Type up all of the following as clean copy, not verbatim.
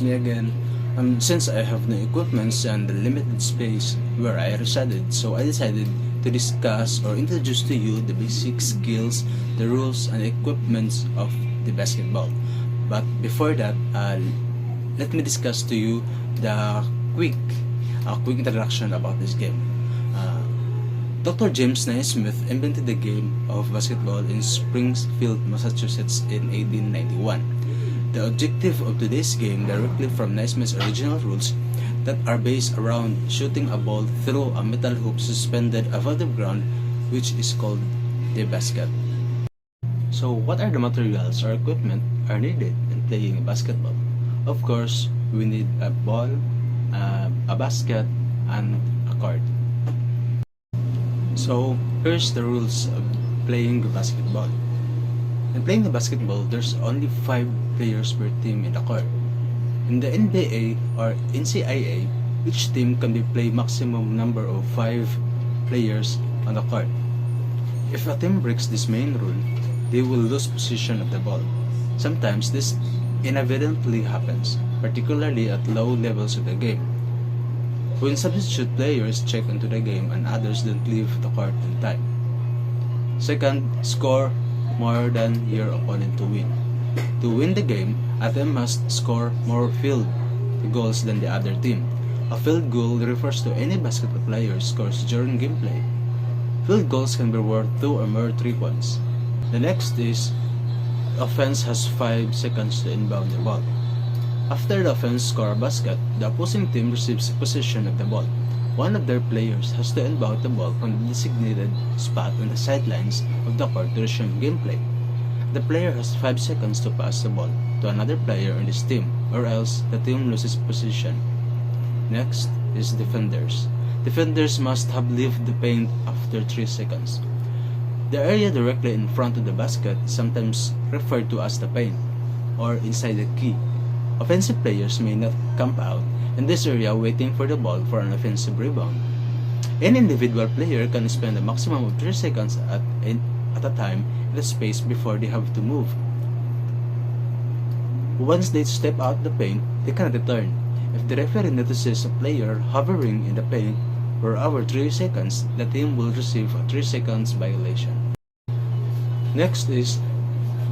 me again. Since I have no equipments and the limited space where I resided, so I decided to discuss or introduce to you the basic skills, the rules, and equipments of the basketball. But before that, let me discuss to you the quick introduction about this game. Dr. James Naismith invented the game of basketball in Springfield, Massachusetts in 1891. The objective of today's game directly from Naismith's original rules that are based around shooting a ball through a metal hoop suspended above the ground, which is called the basket. So what are the materials or equipment are needed in playing basketball? Of course, we need a ball, a basket, and a court. So here's the rules of playing basketball. In playing the basketball, there's only 5 players per team in the court. In the NBA or NCAA, each team can be play maximum number of 5 players on the court. If a team breaks this main rule, they will lose possession of the ball. Sometimes this inadvertently happens, particularly at low levels of the game, when substitute players check into the game and others don't leave the court in time. Second, score more than your opponent to win. To win the game, a team must score more field goals than the other team. A field goal refers to any basketball player scores during gameplay. Field goals can be worth 2 or more 3 points. The next is, offense has 5 seconds to inbound the ball. After the offense score a basket, the opposing team receives possession of the ball. One of their players has to inbound the ball from the designated spot on the sidelines of the court to resume gameplay. The player has 5 seconds to pass the ball to another player on his team, or else the team loses possession. Next is defenders. Defenders must have left the paint after 3 seconds. The area directly in front of the basket is sometimes referred to as the paint, or inside the key. Offensive players may not camp out in this area waiting for the ball for an offensive rebound. Any individual player can spend a maximum of 3 seconds at a time in the space before they have to move. Once they step out the paint, they cannot return. If the referee notices a player hovering in the paint for over 3 seconds, the team will receive a 3 seconds violation. Next is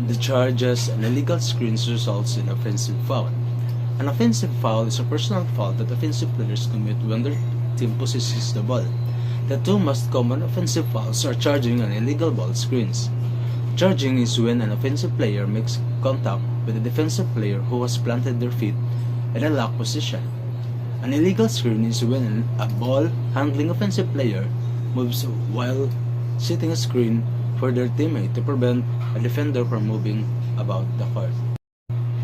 the charges and illegal screens results in offensive foul. An offensive foul is a personal foul that offensive players commit when their team possesses the ball. The 2 most common offensive fouls are charging and illegal ball screens. Charging is when an offensive player makes contact with a defensive player who has planted their feet in a lock position. An illegal screen is when a ball-handling offensive player moves while setting a screen for their teammate to prevent a defender from moving about the court.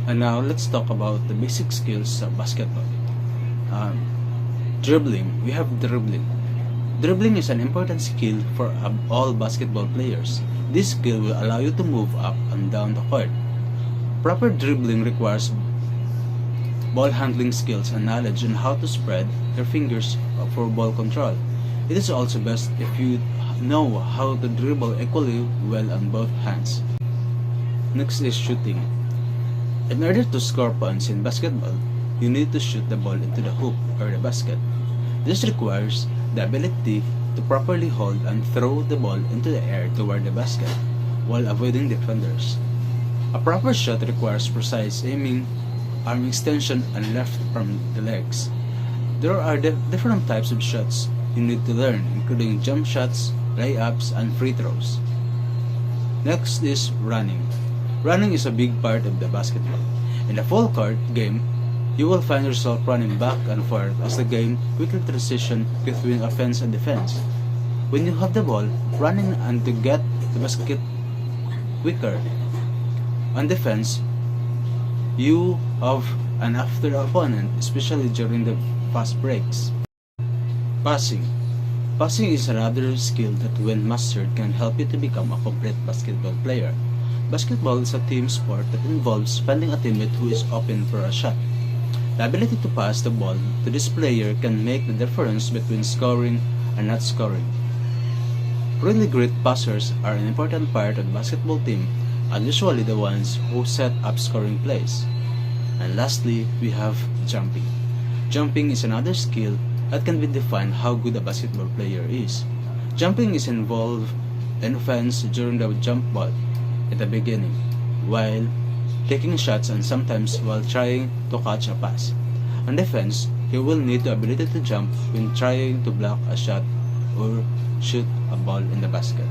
And now let's talk about the basic skills of basketball. Dribbling. We have dribbling. Dribbling is an important skill for all basketball players. This skill will allow you to move up and down the court. Proper dribbling requires ball handling skills and knowledge on how to spread your fingers for ball control. It is also best if you know how to dribble equally well on both hands. Next is shooting. In order to score points in basketball, you need to shoot the ball into the hoop or the basket. This requires the ability to properly hold and throw the ball into the air toward the basket while avoiding defenders. A proper shot requires precise aiming, arm extension, and left from the legs. There are different types of shots you need to learn, including jump shots, layups, and free throws. Next is running. Running is a big part of the basketball. In the full court game, you will find yourself running back and forth as the game quickly transitions between offense and defense. When you have the ball, running and to get the basket quicker. On defense, you have an after opponent, especially during the fast breaks. Passing. Passing is another skill that when mastered can help you to become a complete basketball player. Basketball is a team sport that involves finding a teammate who is open for a shot. The ability to pass the ball to this player can make the difference between scoring and not scoring. Really great passers are an important part of the basketball team and usually the ones who set up scoring plays. And lastly, we have jumping. Jumping is another skill that can be defined how good a basketball player is. Jumping is involved in offense during the jump ball at the beginning, while taking shots and sometimes while trying to catch a pass. On defense, you will need the ability to jump when trying to block a shot or shoot a ball in the basket.